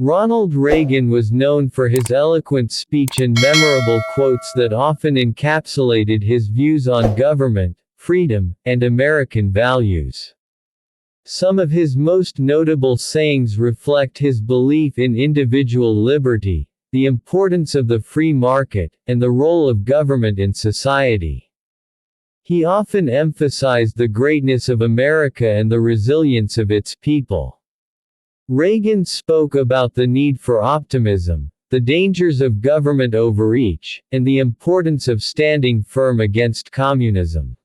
Ronald Reagan was known for his eloquent speech and memorable quotes that often encapsulated his views on government, freedom, and American values. Some of his most notable sayings reflect his belief in individual liberty, the importance of the free market, and the role of government in society. He often emphasized the greatness of America and the resilience of its people. Reagan spoke about the need for optimism, the dangers of government overreach, and the importance of standing firm against communism.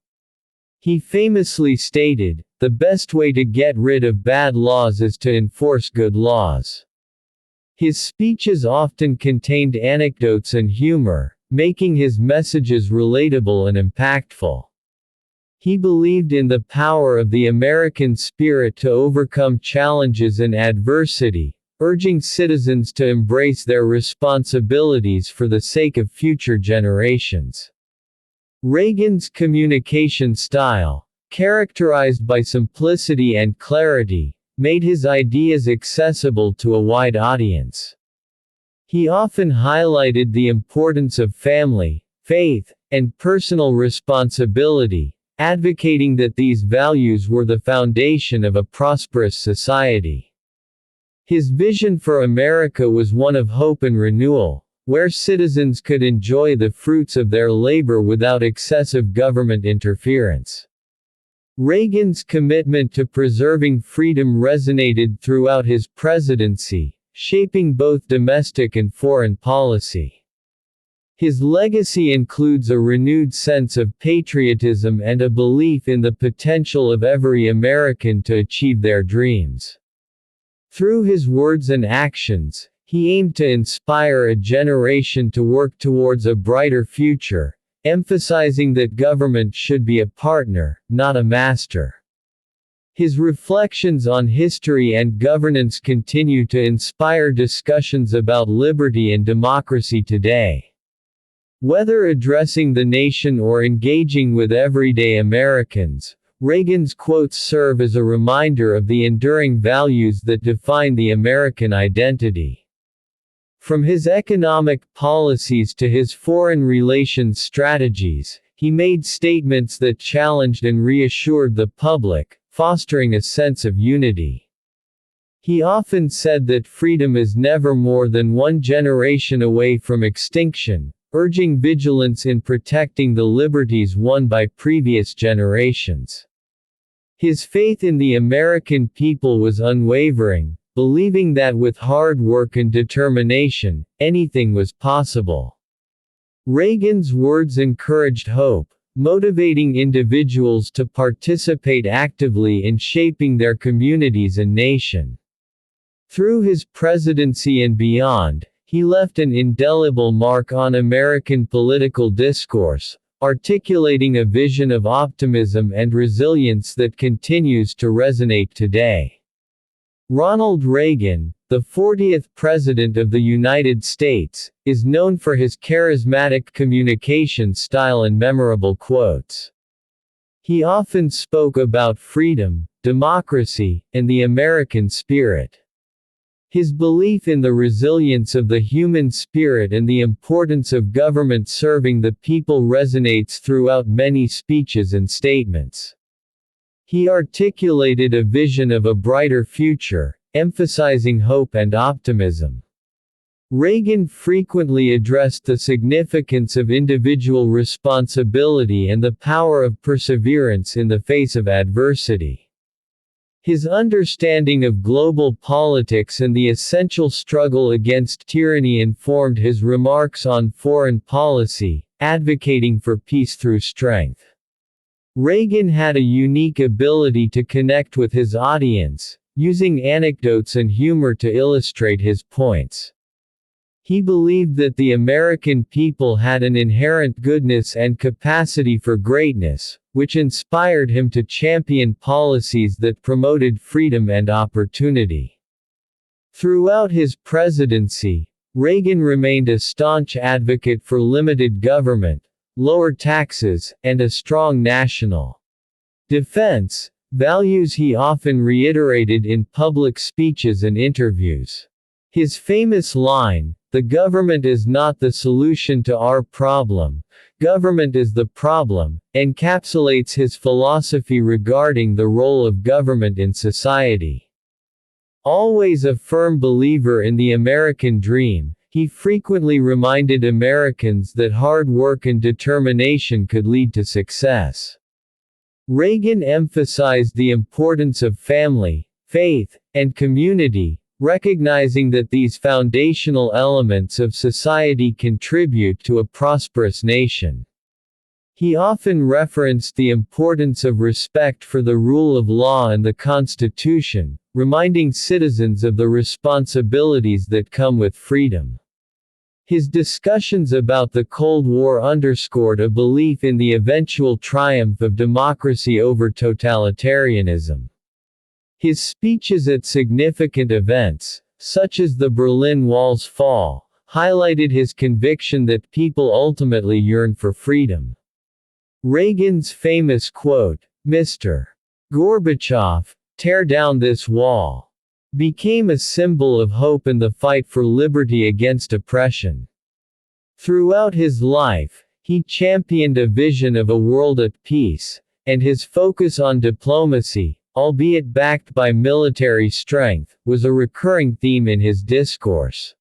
He famously stated, "The best way to get rid of bad laws is to enforce good laws." His speeches often contained anecdotes and humor, making his messages relatable and impactful. He believed in the power of the American spirit to overcome challenges and adversity, urging citizens to embrace their responsibilities for the sake of future generations. Reagan's communication style, characterized by simplicity and clarity, made his ideas accessible to a wide audience. He often highlighted the importance of family, faith, and personal responsibility, advocating that these values were the foundation of a prosperous society. His vision for America was one of hope and renewal, where citizens could enjoy the fruits of their labor without excessive government interference. Reagan's commitment to preserving freedom resonated throughout his presidency, shaping both domestic and foreign policy. His legacy includes a renewed sense of patriotism and a belief in the potential of every American to achieve their dreams. Through his words and actions, he aimed to inspire a generation to work towards a brighter future, emphasizing that government should be a partner, not a master. His reflections on history and governance continue to inspire discussions about liberty and democracy today. Whether addressing the nation or engaging with everyday Americans, Reagan's quotes serve as a reminder of the enduring values that define the American identity. From his economic policies to his foreign relations strategies, he made statements that challenged and reassured the public, fostering a sense of unity. He often said that freedom is never more than one generation away from extinction, urging vigilance in protecting the liberties won by previous generations. His faith in the American people was unwavering, believing that with hard work and determination, anything was possible. Reagan's words encouraged hope, motivating individuals to participate actively in shaping their communities and nation. Through his presidency and beyond, he left an indelible mark on American political discourse, articulating a vision of optimism and resilience that continues to resonate today. Ronald Reagan, the 40th President of the United States, is known for his charismatic communication style and memorable quotes. He often spoke about freedom, democracy, and the American spirit. His belief in the resilience of the human spirit and the importance of government serving the people resonates throughout many speeches and statements. He articulated a vision of a brighter future, emphasizing hope and optimism. Reagan frequently addressed the significance of individual responsibility and the power of perseverance in the face of adversity. His understanding of global politics and the essential struggle against tyranny informed his remarks on foreign policy, advocating for peace through strength. Reagan had a unique ability to connect with his audience, using anecdotes and humor to illustrate his points. He believed that the American people had an inherent goodness and capacity for greatness, which inspired him to champion policies that promoted freedom and opportunity. Throughout his presidency, Reagan remained a staunch advocate for limited government, lower taxes, and a strong national defense, values he often reiterated in public speeches and interviews. His famous line, "The government is not the solution to our problem, government is the problem," encapsulates his philosophy regarding the role of government in society. Always a firm believer in the American dream, he frequently reminded Americans that hard work and determination could lead to success. Reagan emphasized the importance of family, faith, and community, recognizing that these foundational elements of society contribute to a prosperous nation. He often referenced the importance of respect for the rule of law and the Constitution, reminding citizens of the responsibilities that come with freedom. His discussions about the Cold War underscored a belief in the eventual triumph of democracy over totalitarianism. His speeches at significant events, such as the Berlin Wall's fall, highlighted his conviction that people ultimately yearn for freedom. Reagan's famous quote, "Mr. Gorbachev, tear down this wall," became a symbol of hope in the fight for liberty against oppression. Throughout his life, he championed a vision of a world at peace, and his focus on diplomacy, albeit backed by military strength, was a recurring theme in his discourse.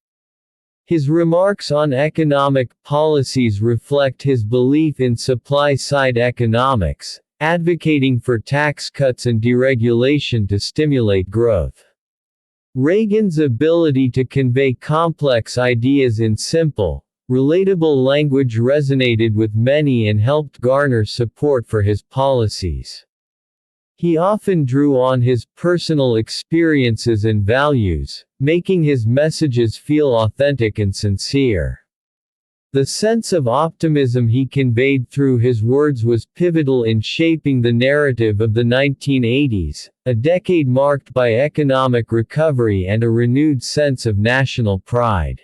His remarks on economic policies reflect his belief in supply-side economics, advocating for tax cuts and deregulation to stimulate growth. Reagan's ability to convey complex ideas in simple, relatable language resonated with many and helped garner support for his policies. He often drew on his personal experiences and values, making his messages feel authentic and sincere. The sense of optimism he conveyed through his words was pivotal in shaping the narrative of the 1980s, a decade marked by economic recovery and a renewed sense of national pride.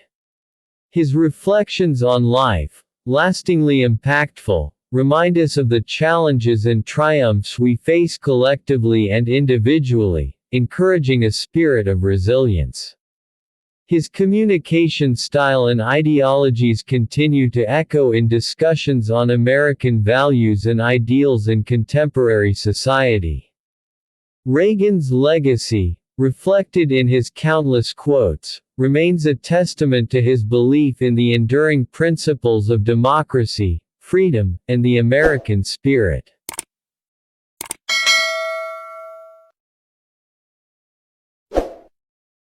His reflections on life, lastingly impactful, remind us of the challenges and triumphs we face collectively and individually, encouraging a spirit of resilience. His communication style and ideologies continue to echo in discussions on American values and ideals in contemporary society. Reagan's legacy, reflected in his countless quotes, remains a testament to his belief in the enduring principles of democracy, freedom, and the American spirit.